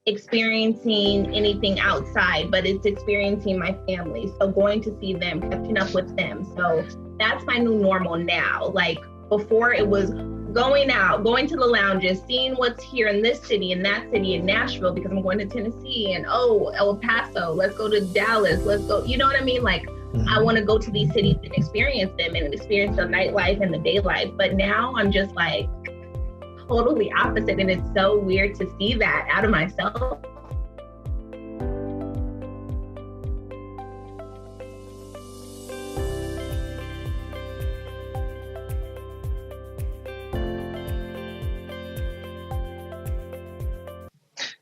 experiencing anything outside, but it's experiencing my family. So going to see them, catching up with them. So that's my new normal now. Like before it was going out, going to the lounges, seeing what's here in this city and that city in Nashville, because I'm going to Tennessee and El Paso, let's go to Dallas, let's go, you know what I mean? Like I want to go to these cities and experience them and experience the nightlife and the day life. But now I'm just like totally opposite. And it's so weird to see that out of myself.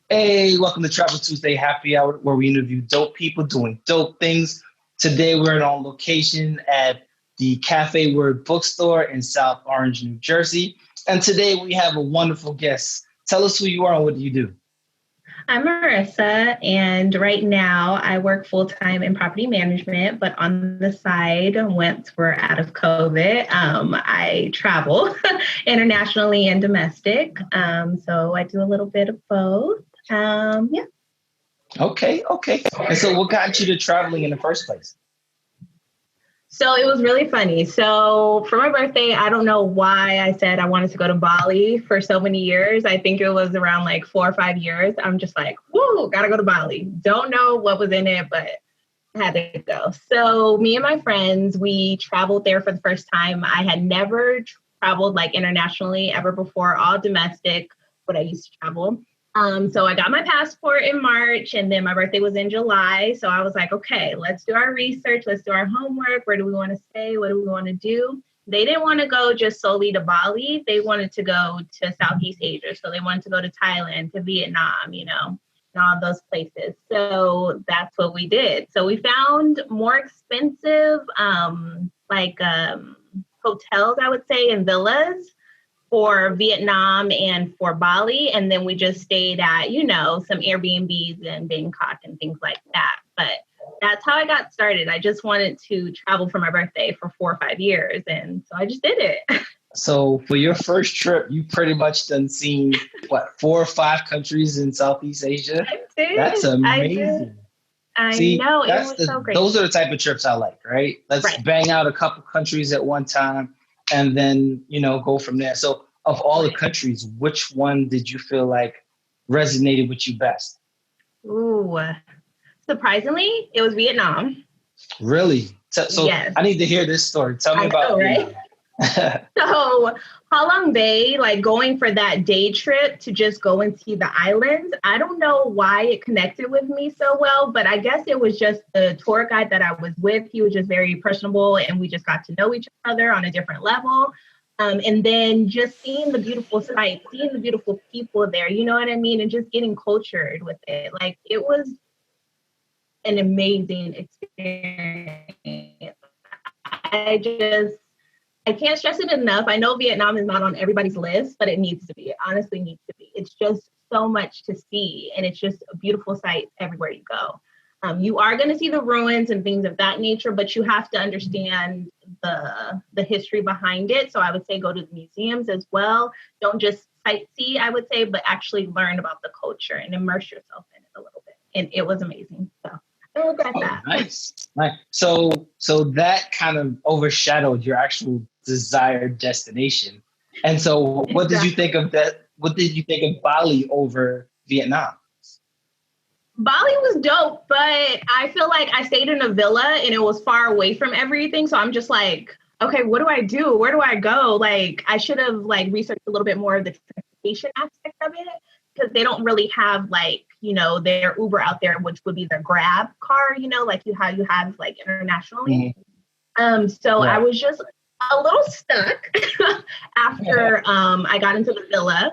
Hey, welcome to Travel Tuesday Happy Hour, where we interview dope people doing dope things. Today, we're on location at the Cafe Word bookstore in South Orange, New Jersey. And today, we have a wonderful guest. Tell us who you are and what do you do? I'm Merissa, and right now I work full-time in property management, but on the side, once we're out of COVID, I travel internationally and domestic. So I do a little bit of both. Yeah. Okay. And so what got you to traveling in the first place? So it was really funny. So for my birthday, I don't know why I said I wanted to go to Bali for so many years. I think it was around like 4 or 5 years. I'm just like, woo, gotta go to Bali. Don't know what was in it, but I had to go. So me and my friends, we traveled there for the first time. I had never traveled like internationally ever before, all domestic, but I used to travel. So I got my passport in March and then my birthday was in July. So I was like, okay, let's do our research. Let's do our homework. Where do we want to stay? What do we want to do? They didn't want to go just solely to Bali. They wanted to go to Southeast Asia. So they wanted to go to Thailand, to Vietnam, you know, and all those places. So that's what we did. So we found more expensive, hotels, I would say, and villas for Vietnam and for Bali. And then we just stayed at, you know, some Airbnbs in Bangkok and things like that. But that's how I got started. I just wanted to travel for my birthday for 4 or 5 years. And so I just did it. So for your first trip, you pretty much done seen, 4 or 5 countries in Southeast Asia? I did. That's amazing. I know. It was so great. Those are the type of trips I like, right? Let's bang out a couple countries at one time and then, you know, go from there. So of all the countries, which one did you feel like resonated with you best? Ooh, surprisingly, it was Vietnam. Really? So yes. I need to hear this story. Tell me about it. Right? So Ha Long Bay, like going for that day trip to just go and see the islands, I don't know why it connected with me so well, but I guess it was just the tour guide that I was with. He was just very personable and we just got to know each other on a different level. And then just seeing the beautiful sights, seeing the beautiful people there, you know what I mean? And just getting cultured with it. Like it was an amazing experience. I can't stress it enough. I know Vietnam is not on everybody's list, but it needs to be. It honestly needs to be. It's just so much to see. And it's just a beautiful sight everywhere you go. You are going to see the ruins and things of that nature, but you have to understand the history behind it. So I would say go to the museums as well. Don't just sightsee, I would say, but actually learn about the culture and immerse yourself in it a little bit. And it was amazing. So I don't regret that. Nice. So that kind of overshadowed your actual desired destination. And so what did you think of that? What did you think of Bali over Vietnam? Bali was dope, but I feel like I stayed in a villa and it was far away from everything. So I'm just like, okay, what do I do? Where do I go? Like, I should have like researched a little bit more of the transportation aspect of it because they don't really have like, you know, their Uber out there, which would be their Grab car, you know, like you have like internationally. So I was just a little stuck after I got into the villa.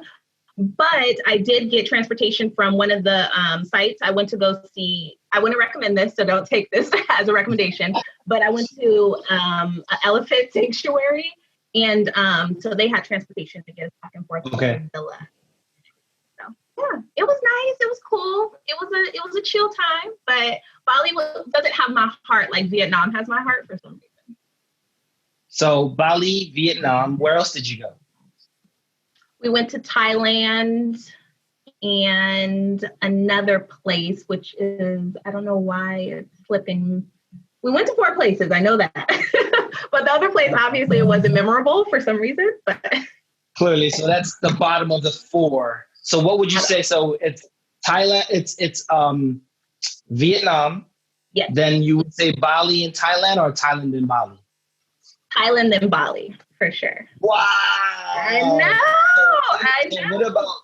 But I did get transportation from one of the sites. I went to go see, I wouldn't recommend this, so don't take this as a recommendation, but I went to an elephant sanctuary. And so they had transportation to get us back and forth to the villa. So yeah, it was nice. It was cool. It was a chill time, but Bali doesn't have my heart like Vietnam has my heart for some reason. So Bali, Vietnam, where else did you go? We went to Thailand and another place, which is, I don't know why it's slipping. We went to 4 places, I know that. But the other place, obviously, it wasn't memorable for some reason. But Clearly, so that's the bottom of the 4. So what would you say? So it's Thailand, it's Vietnam. Yeah. Then you would say Bali and Thailand, or Thailand and Bali? Thailand and Bali, for sure. Wow. I know.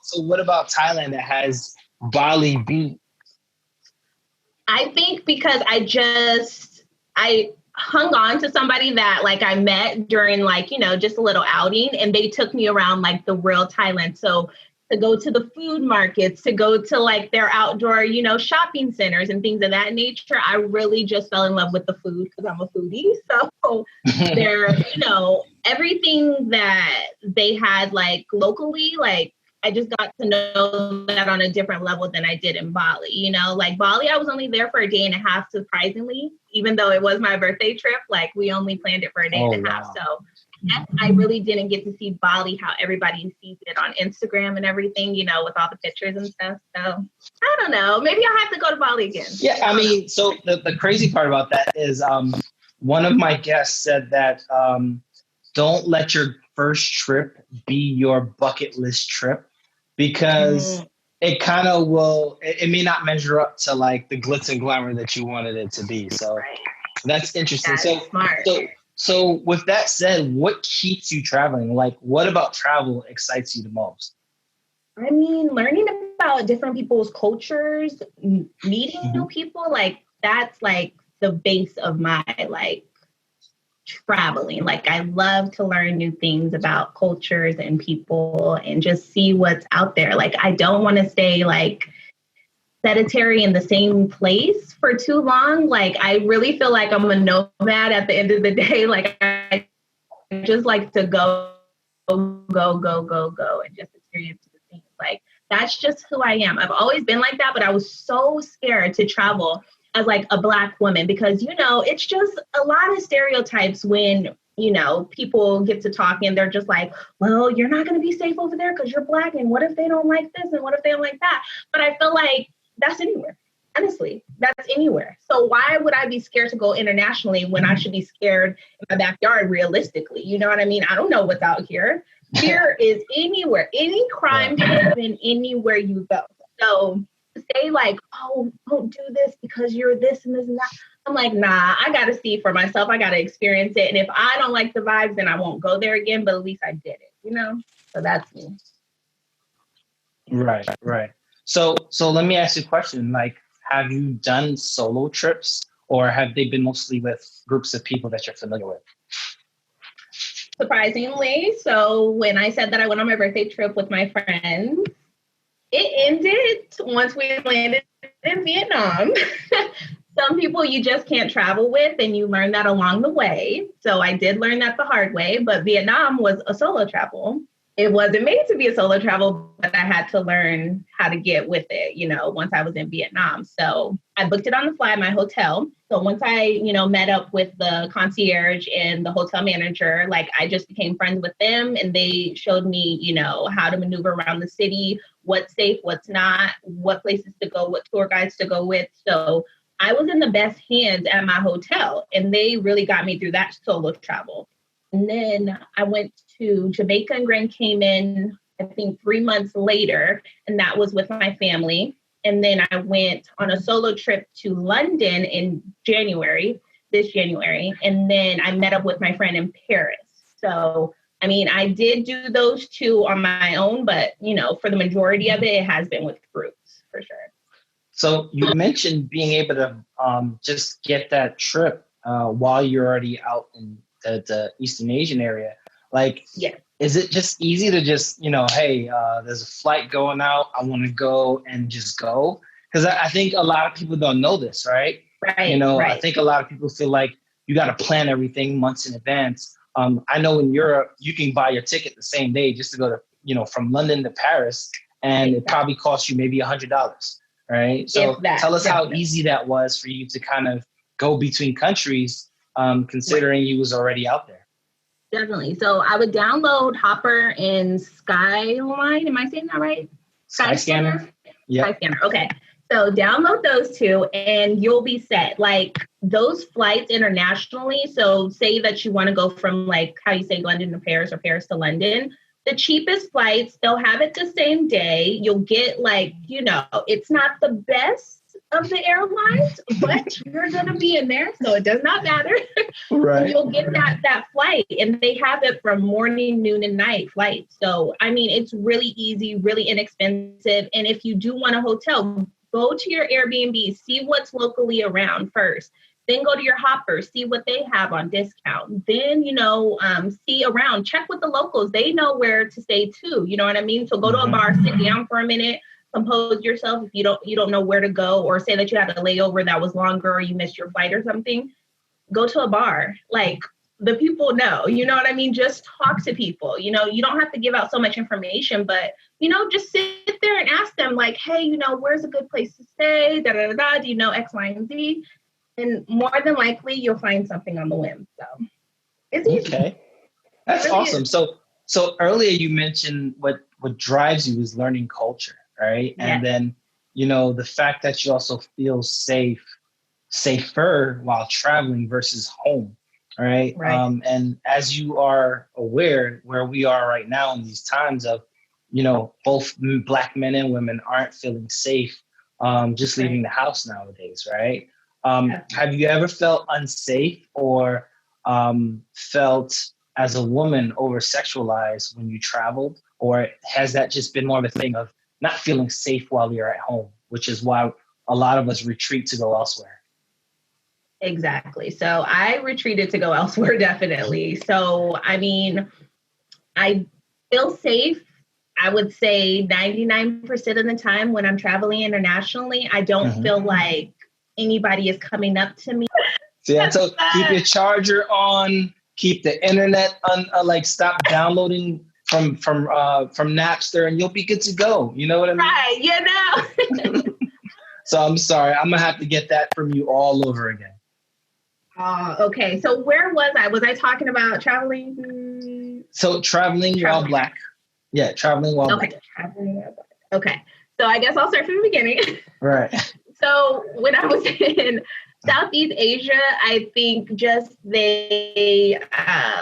So what about Thailand that has Bali beat? I think because I hung on to somebody that like I met during like, just a little outing, and they took me around like the real Thailand. So to go to the food markets, to go to like their outdoor, shopping centers and things of that nature, I really just fell in love with the food because I'm a foodie. So they're, everything that they had like locally, like I just got to know that on a different level than I did in Bali. Like Bali, I was only there for a day and a half, surprisingly, even though it was my birthday trip. Like we only planned it for a day and a half. So I really didn't get to see Bali how everybody sees it on Instagram and everything, with all the pictures and stuff. So I don't know. Maybe I'll have to go to Bali again. Yeah, I mean, so the crazy part about that is one of my guests said that don't let your first trip be your bucket list trip, because it kind of it may not measure up to like the glitz and glamour that you wanted it to be. So that's interesting. That's smart. So with that said, what keeps you traveling? Like, what about travel excites you the most? I mean, learning about different people's cultures, meeting new people, like that's like the base of my like traveling. Like I love to learn new things about cultures and people and just see what's out there. Like I don't want to stay like sedentary in the same place for too long. Like I really feel like I'm a nomad at the end of the day. Like I just like to go and just experience the things. Like that's just who I am. I've always been like that, but I was so scared to travel as like a Black woman because, it's just a lot of stereotypes when, people get to talk and they're just like, well, you're not going to be safe over there because you're Black. And what if they don't like this? And what if they don't like that? But I feel like that's anywhere. Honestly, that's anywhere. So why would I be scared to go internationally when I should be scared in my backyard realistically? You know what I mean? I don't know what's out here. Fear is anywhere. Any crime can happen anywhere you go. So say like, oh, don't do this because you're this and this and that. I'm like, nah, I got to see for myself. I got to experience it. And if I don't like the vibes, then I won't go there again. But at least I did it, So that's me. Right. So let me ask you a question. Like, have you done solo trips, or have they been mostly with groups of people that you're familiar with? Surprisingly. So when I said that I went on my birthday trip with my friends, it ended once we landed in Vietnam. Some people you just can't travel with, and you learn that along the way. So I did learn that the hard way, but Vietnam was a solo travel. It wasn't made to be a solo travel, but I had to learn how to get with it, once I was in Vietnam. So I booked it on the fly, my hotel. So once I, met up with the concierge and the hotel manager, like I just became friends with them, and they showed me, how to maneuver around the city, what's safe, what's not, what places to go, what tour guides to go with. So I was in the best hands at my hotel, and they really got me through that solo travel. And then I went to Jamaica and Grand Cayman, I think 3 months later, and that was with my family. And then I went on a solo trip to London in this January. And then I met up with my friend in Paris. So, I mean, I did do those 2 on my own, but, for the majority of it has been with groups for sure. So you mentioned being able to just get that trip while you're already out in the Eastern Asian area. Like, is it just easy to just, hey, there's a flight going out, I want to go and just go? Because I think a lot of people don't know this, right? Right. I think a lot of people feel like you got to plan everything months in advance. I know in Europe, you can buy your ticket the same day just to go to, from London to Paris, and it probably costs you maybe $100, right? So tell us how easy that was for you to kind of go between countries, considering you was already out there. Definitely. So I would download Hopper and Skyline. Am I saying that right? Skyscanner? Yep. Skyscanner. Okay. So download those two and you'll be set. Like those flights internationally. So say that you want to go from like how you say London to Paris or Paris to London. The cheapest flights, they'll have it the same day. You'll get like, it's not the best of the airlines, but you're going to be in there. So it does not matter. Right. And you'll get that flight and they have it from morning, noon and night flight. So, I mean, it's really easy, really inexpensive. And if you do want a hotel, go to your Airbnb, see what's locally around first. Then go to your hoppers, see what they have on discount. Then, see around, check with the locals. They know where to stay too. You know what I mean? So go to a bar, sit down for a minute, compose yourself. If you don't know where to go, or say that you had a layover that was longer or you missed your flight or something, go to a bar. Like the people know, you know what I mean? Just talk to people. You don't have to give out so much information, but just sit there and ask them like, hey, where's a good place to stay? Da, da, da, da. Do you know X, Y, and Z? And more than likely, you'll find something on the whim. So it's easy. Okay, that's really awesome. So earlier you mentioned what drives you is learning culture, right? Yes. And then the fact that you also feel safer while traveling versus home, right? And as you are aware, where we are right now in these times of both Black men and women aren't feeling safe just leaving the house nowadays, right? Have you ever felt unsafe or felt as a woman over-sexualized when you traveled? Or has that just been more of a thing of not feeling safe while you're at home, which is why a lot of us retreat to go elsewhere? Exactly. So I retreated to go elsewhere, definitely. So, I mean, I feel safe. I would say 99% of the time when I'm traveling internationally, I don't feel like anybody is coming up to me. So keep your charger on, keep the internet on, stop downloading from Napster, and you'll be good to go. You know what I mean? Right, So I'm sorry, I'm gonna have to get that from you all over again. Okay. So where was I? Was I talking about traveling? So traveling while Black. Yeah, traveling while Black. Okay. So I guess I'll start from the beginning. Right. So when I was in Southeast Asia, I think just they idolize.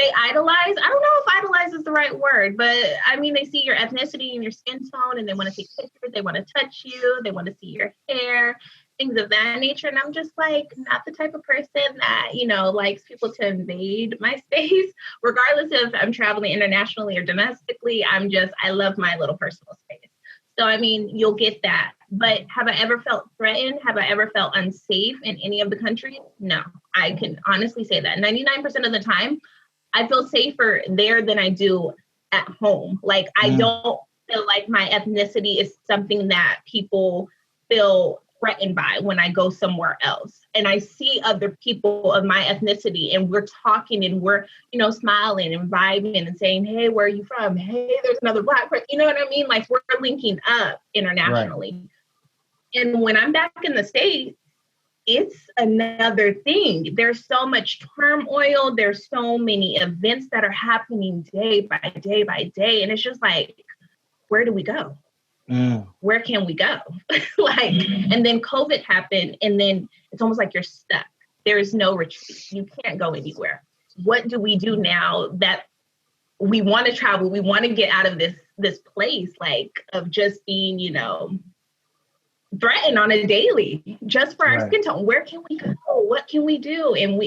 I don't know if idolize is the right word, but I mean, they see your ethnicity and your skin tone and they want to take pictures. They want to touch you. They want to see your hair, things of that nature. And I'm just like, not the type of person that, likes people to invade my space, regardless if I'm traveling internationally or domestically. I love my little personal space. So, I mean, you'll get that. But have I ever felt threatened? Have I ever felt unsafe in any of the countries? No, I can honestly say that. 99% of the time, I feel safer there than I do at home. Like, I don't feel like my ethnicity is something that people feel threatened by when I go somewhere else. And I see other people of my ethnicity and we're talking and we're, smiling and vibing and saying, hey, where are you from? Hey, there's another Black person. You know what I mean? Like we're linking up internationally. Right. And when I'm back in the States, it's another thing. There's so much turmoil. There's so many events that are happening day by day by day. And it's just like, where do we go? Where can we go? And then COVID happened and then it's almost like you're stuck. There's no retreat. You can't go anywhere. What do we do now that we want to travel? We want to get out of this place, of just being, threatened on a daily just for our skin tone. Where can we go? What can we do? And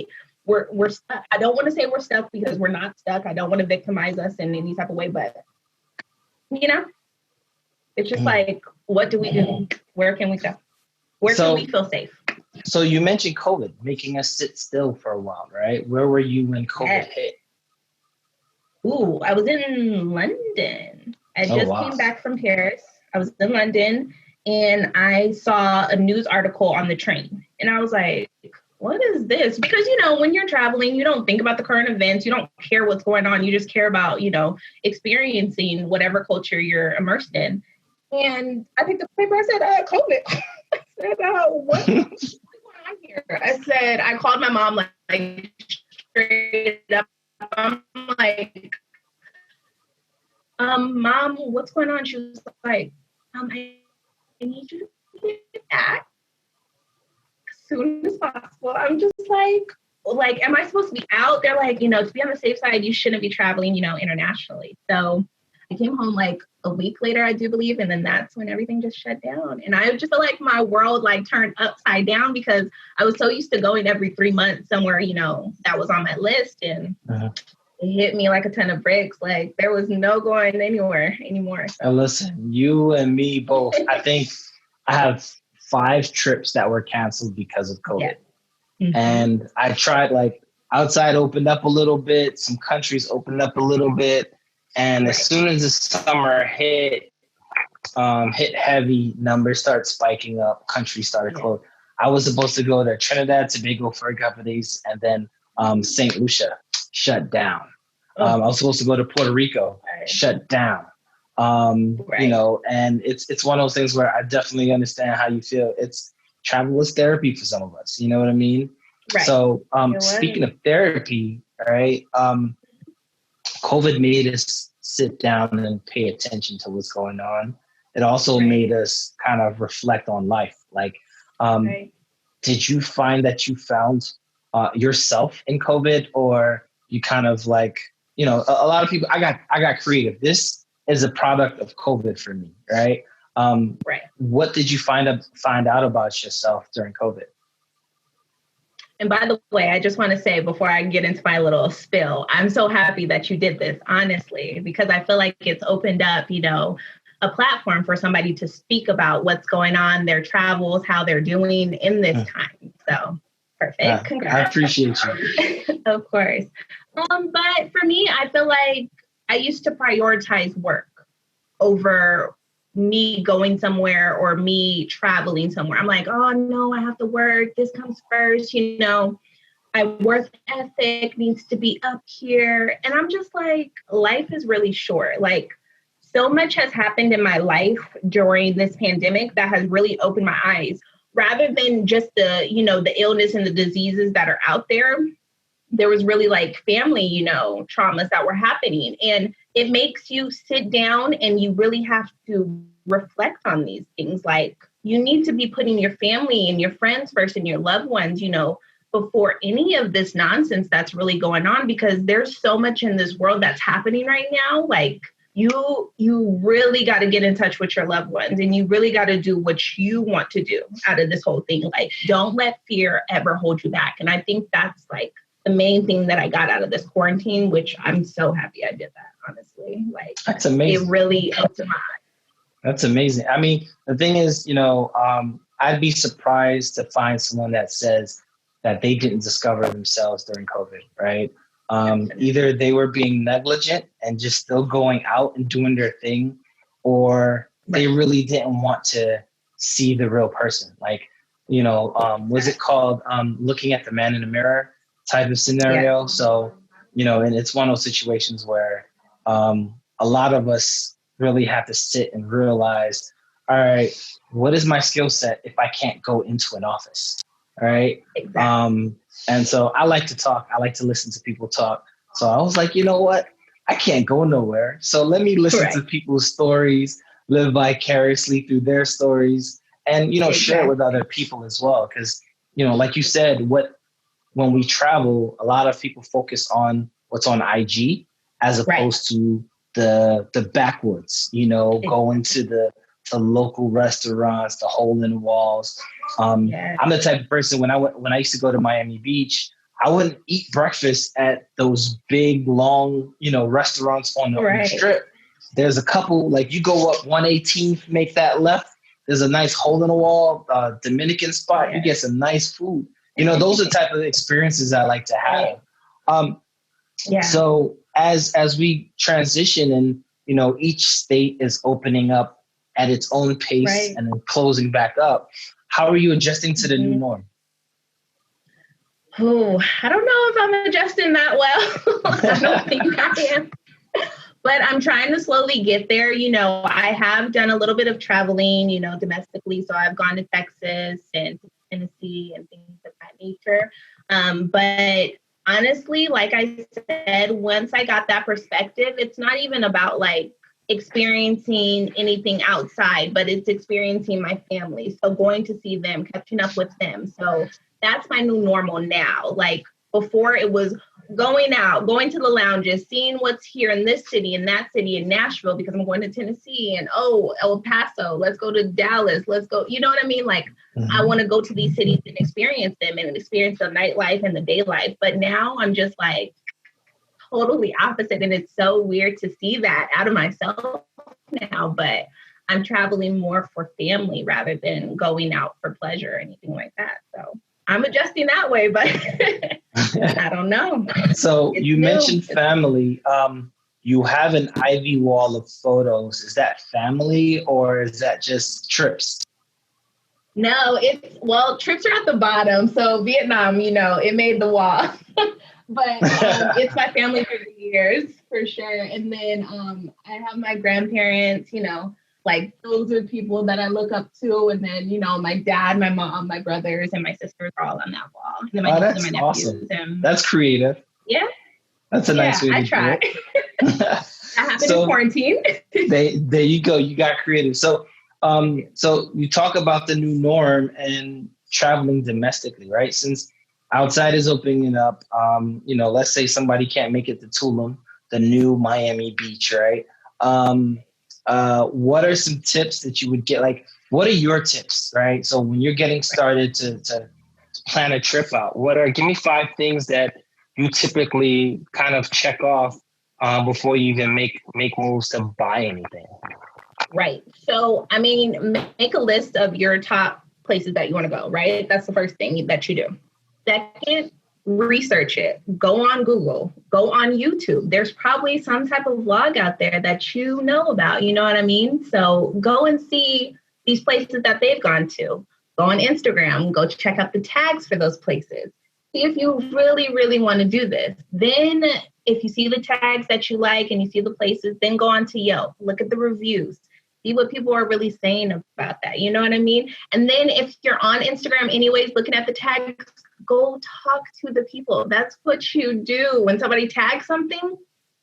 we're stuck. I don't want to say we're stuck because we're not stuck. I don't want to victimize us in any type of way, but it's just what do we do? Where can we go? Where can we feel safe? So you mentioned COVID making us sit still for a while, right? Where were you when COVID hit? Ooh, I was in London. I just came back from Paris. I was in London and I saw a news article on the train. And I was like, what is this? Because, when you're traveling, you don't think about the current events. You don't care what's going on. You just care about, experiencing whatever culture you're immersed in. And I picked up the paper. I said, COVID. I said, what's going on here? I said, I called my mom like straight up. I'm like, Mom, what's going on? She was like, I need you to get back as soon as possible. I'm just like, am I supposed to be out? They're like, to be on the safe side, you shouldn't be traveling, internationally. So I came home like a week later, I do believe. And then that's when everything just shut down. And I just feel like my world like turned upside down because I was so used to going every 3 months somewhere, that was on my list. And it hit me like a ton of bricks. Like there was no going anywhere anymore. So. And listen, you and me both, I think I have 5 trips that were canceled because of COVID. Yeah. Mm-hmm. And I tried like outside opened up a little bit, some countries opened up a little bit. And as soon as the summer hit heavy, numbers start spiking up, countries started closing. I was supposed to go to Trinidad, Tobago for a couple of days, and then St. Lucia shut down. I was supposed to go to Puerto Rico, shut down. And it's one of those things where I definitely understand how you feel. It's travel is therapy for some of us. You know what I mean? Right. So speaking of therapy, right? COVID made us sit down and pay attention to what's going on. It also made us kind of reflect on life. Like, did you find that you found yourself in COVID, or you kind of like, a lot of people, I got creative. This is a product of COVID for me, right? What did you find out about yourself during COVID? And by the way, I just want to say before I get into my little spill, I'm so happy that you did this, honestly, because I feel like it's opened up, a platform for somebody to speak about what's going on, their travels, how they're doing in this time. So perfect. Congrats. I appreciate you. Of course. But for me, I feel like I used to prioritize work over me going somewhere or me traveling somewhere. I'm like, oh no, I have to work. This comes first. My work ethic needs to be up here. And I'm just like, life is really short. Like so much has happened in my life during this pandemic that has really opened my eyes. Rather than just the illness and the diseases that are out there, there was really like family, traumas that were happening. And it makes you sit down and you really have to reflect on these things. Like you need to be putting your family and your friends first and your loved ones, before any of this nonsense that's really going on, because there's so much in this world that's happening right now. Like you really got to get in touch with your loved ones, and you really got to do what you want to do out of this whole thing. Like, don't let fear ever hold you back. And I think that's like the main thing that I got out of this quarantine, which I'm so happy I did that, honestly. Like, that's amazing. It really opened my eyes. That's amazing. I mean, the thing is, I'd be surprised to find someone that says that they didn't discover themselves during COVID, right? Either they were being negligent and just still going out and doing their thing, or they really didn't want to see the real person. Like, was it called looking at the man in the mirror type of scenario? Yeah. So, and it's one of those situations where a lot of us really have to sit and realize, all right, what is my skill set if I can't go into an office? All right. Exactly. And so I like to talk. I like to listen to people talk. So I was like, you know what? I can't go nowhere. So let me listen to people's stories, live vicariously through their stories, and, share it with other people as well. Because, like you said, when we travel, a lot of people focus on what's on IG as opposed to the backwoods, going to the local restaurants, the hole in the walls. I'm the type of person when I used to go to Miami Beach, I wouldn't eat breakfast at those big, long, restaurants on the strip. There's a couple, like you go up 118th, make that left. There's a nice hole in the wall, Dominican spot. You get some nice food. Those are the type of experiences I like to have. So as we transition and, each state is opening up at its own pace and then closing back up, how are you adjusting to the new norm? Oh, I don't know if I'm adjusting that well. I don't think I am. But I'm trying to slowly get there. I have done a little bit of traveling, domestically. So I've gone to Texas and Tennessee and things of that nature. But honestly, like I said, once I got that perspective, it's not even about like experiencing anything outside, but it's experiencing my family. So going to see them, catching up with them. So that's my new normal now. Like before it was going out, going to the lounges, seeing what's here in this city and that city in Nashville, because I'm going to Tennessee and El Paso, let's go to Dallas, let's go, you know what I mean? Like I want to go to these cities and experience them and experience the nightlife and the day life. But now I'm just like totally opposite. And it's so weird to see that out of myself now, but I'm traveling more for family rather than going out for pleasure or anything like that. So I'm adjusting that way, but I don't know. So you mentioned family. You have an ivy wall of photos. Is that family or is that just trips? No, trips are at the bottom. So Vietnam, it made the wall. But it's my family for the years, for sure. And then I have my grandparents, like those are people that I look up to. And then, my dad, my mom, my brothers, and my sisters are all on that wall. And then my nieces and my nephews. Awesome. And, that's creative. Yeah. That's a nice way to I try. do it. That happened in quarantine. There you go. You got creative. So you talk about the new norm and traveling domestically, right? Since outside is opening up, let's say somebody can't make it to Tulum, the new Miami Beach, right? What are some tips that you would get? Like, what are your tips, right? So when you're getting started to plan a trip out, give me 5 things that you typically kind of check off before you even make moves to buy anything. Right. So, make a list of your top places that you want to go, right? That's the first thing that you do. Second, research it. Go on Google. Go on YouTube. There's probably some type of vlog out there that you know about. You know what I mean? So go and see these places that they've gone to. Go on Instagram. Go check out the tags for those places. See if you really, really want to do this. Then if you see the tags that you like and you see the places, then go on to Yelp. Look at the reviews. See what people are really saying about that. You know what I mean? And then if you're on Instagram anyways, looking at the tags, go talk to the people. That's what you do. When somebody tags something,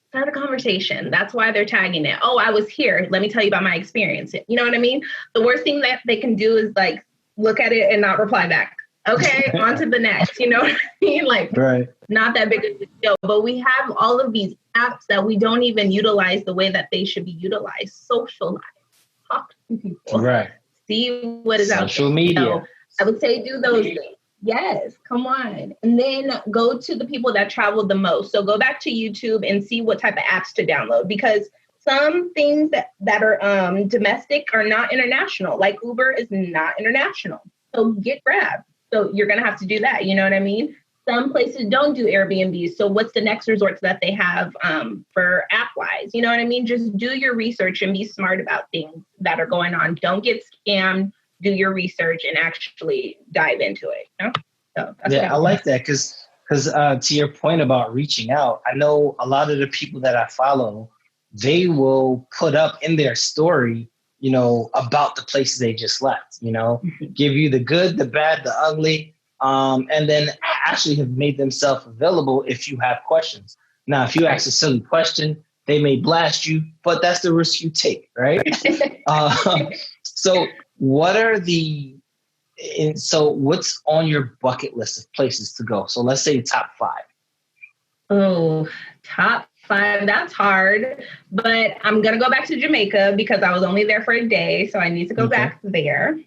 start a conversation. That's why they're tagging it. Oh, I was here. Let me tell you about my experience. You know what I mean? The worst thing that they can do is like look at it and not reply back. Okay, on to the next. You know what I mean? Like, right. Not that big of a deal. But we have all of these apps that we don't even utilize the way that they should be utilized. Socialize. Talk to people. Right. See what is out there. Social media. So I would say do those things. Yes, come on. And then go to the people that travel the most. So go back to YouTube and see what type of apps to download, because some things that are domestic are not international. Like Uber is not international. So get Grab. So you're going to have to do that. You know what I mean? Some places don't do Airbnb. So what's the next resorts that they have for app-wise? You know what I mean? Just do your research and be smart about things that are going on. Don't get scammed. Do your research and actually dive into it. You know? So I like that because to your point about reaching out, I know a lot of the people that I follow, they will put up in their story, about the places they just left, give you the good, the bad, the ugly, and then actually have made themselves available if you have questions. Now, if you ask a silly question, they may blast you, but that's the risk you take, right? So what's on your bucket list of places to go? So let's say top 5. Oh, top 5. That's hard, but I'm going to go back to Jamaica because I was only there for a day. So I need to go back there.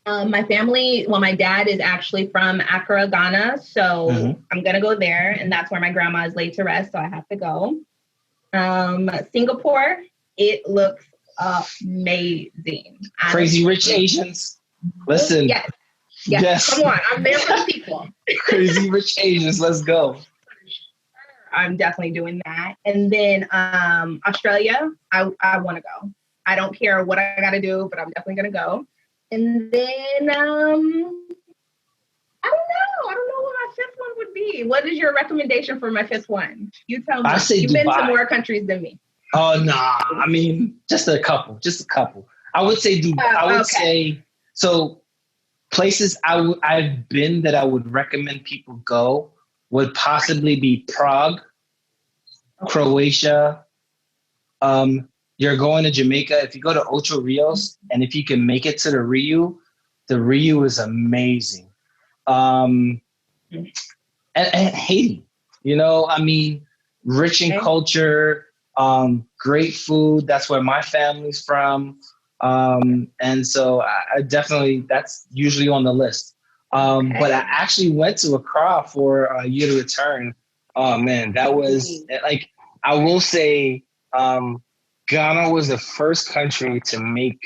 My family, my dad is actually from Accra, Ghana. So I'm going to go there, and that's where my grandma is laid to rest. So I have to go. Singapore, it looks amazing. Crazy Rich Asians. Listen. Yes. Come on. I'm there for the people. Crazy Rich Asians. Let's go. I'm definitely doing that. And then Australia, I want to go. I don't care what I got to do, but I'm definitely going to go. And then I don't know. I don't know what my 5th one would be. What is your recommendation for my 5th one? You tell me. You've been to more countries than me. Oh, nah. Just a couple. I would say Dubai. I would say, so places I've been that I would recommend people go would possibly be Prague, Croatia, you're going to Jamaica, if you go to Ocho Rios, and if you can make it to the Rio is amazing. And Haiti, I mean, rich in culture, great food. That's where my family's from. And so I definitely, that's usually on the list. But I actually went to Accra for a year to return. Oh man, that was like, I will say, Ghana was the first country to make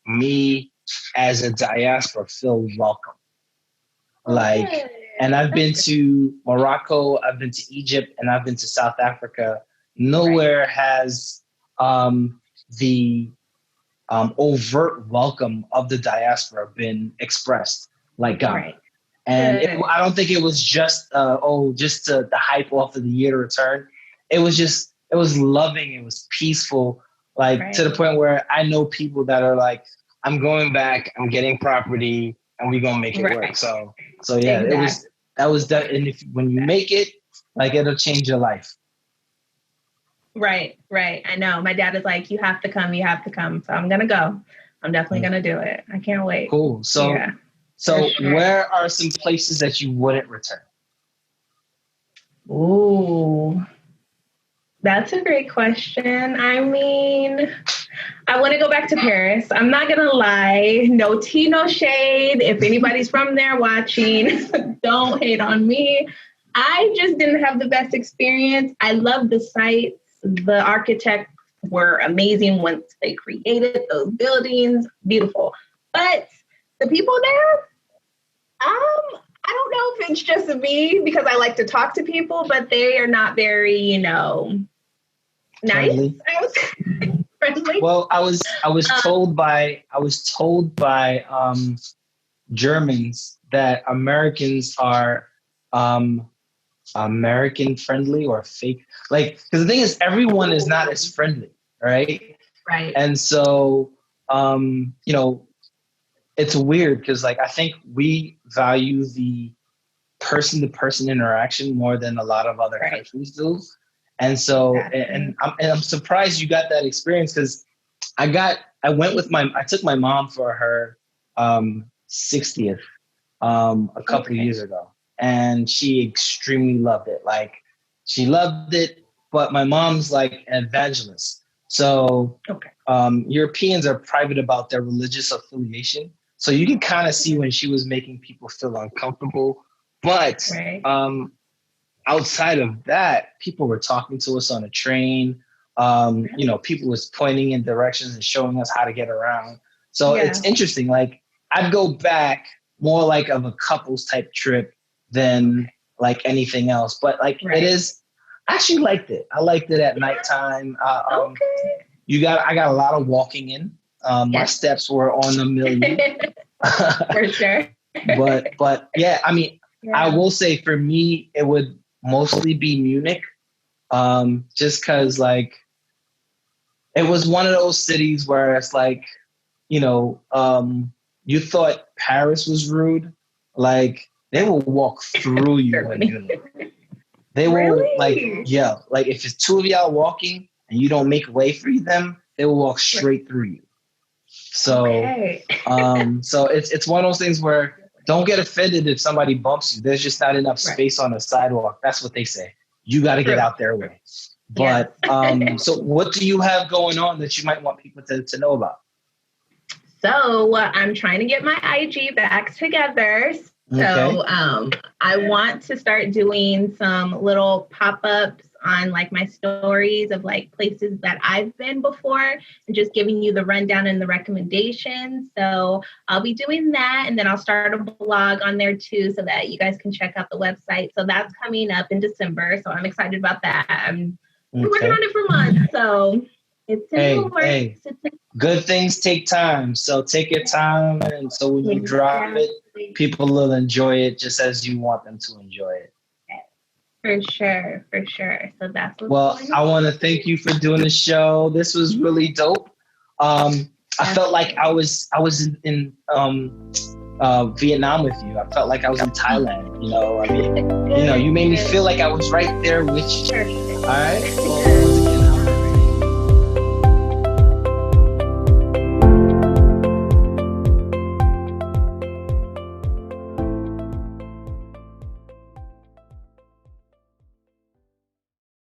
me as a diaspora feel welcome. Like, and I've been to Morocco, I've been to Egypt, and I've been to South Africa. Nowhere has the overt welcome of the diaspora been expressed like Ghana. And I don't think it was just the hype off of the year to return. It was loving. It was peaceful, to the point where I know people that are like, I'm going back, I'm getting property, and we're gonna make it work. So yeah, exactly. that was that. And when you make it, it'll change your life. Right. I know. My dad is like, you have to come. So I'm gonna go. I'm definitely gonna do it. I can't wait. Cool. So where are some places that you wouldn't return? Ooh, that's a great question. I mean, I want to go back to Paris. I'm not going to lie. No tea, no shade. If anybody's from there watching, don't hate on me. I just didn't have the best experience. I love the sites. The architects were amazing once they created those buildings. Beautiful. But the people there, I don't know if it's just me because I like to talk to people, but they are not very, nice. Friendly. Friendly. Well, I was told by Germans that Americans are American friendly or fake. Because the thing is, everyone is not as friendly, right? Right. And so, it's weird because I think we value the person-to-person interaction more than a lot of other countries do. And so, and I'm surprised you got that experience because I took my mom for her 60th a couple of years ago, and she extremely loved it. She loved it, but my mom's like an evangelist. So Europeans are private about their religious affiliation. So you can kind of see when she was making people feel uncomfortable. But outside of that, people were talking to us on a train. People was pointing in directions and showing us how to get around. So it's interesting. I'd go back more of a couples type trip than anything else. But it is, I actually liked it. I liked it at nighttime. I got a lot of walking in. My steps were on a million. For sure. but yeah, I mean, I will say for me, it would mostly be Munich. Just cause it was one of those cities where it's you thought Paris was rude. They will walk through you in Munich. They will if it's two of y'all walking and you don't make way for them, they will walk straight through you. So, so it's one of those things where don't get offended if somebody bumps you. There's just not enough space on the sidewalk. That's what they say. You got to get out their way. But so what do you have going on that you might want people to know about? So I'm trying to get my IG back together. So I want to start doing some little pop-ups on my stories of places that I've been before and just giving you the rundown and the recommendations. So I'll be doing that, and then I'll start a blog on there too so that you guys can check out the website. So that's coming up in December. So I'm excited about that. I'm working on it for months. So it's in the works. Hey. Good things take time. So take your time, and so when you drop it, people will enjoy it just as you want them to enjoy it. For sure. So that's what's I want to thank you for doing the show. This was really dope. I felt like I was in Vietnam with you. I felt like I was in Thailand. You made me feel like I was right there with you. Sure. All right. Well,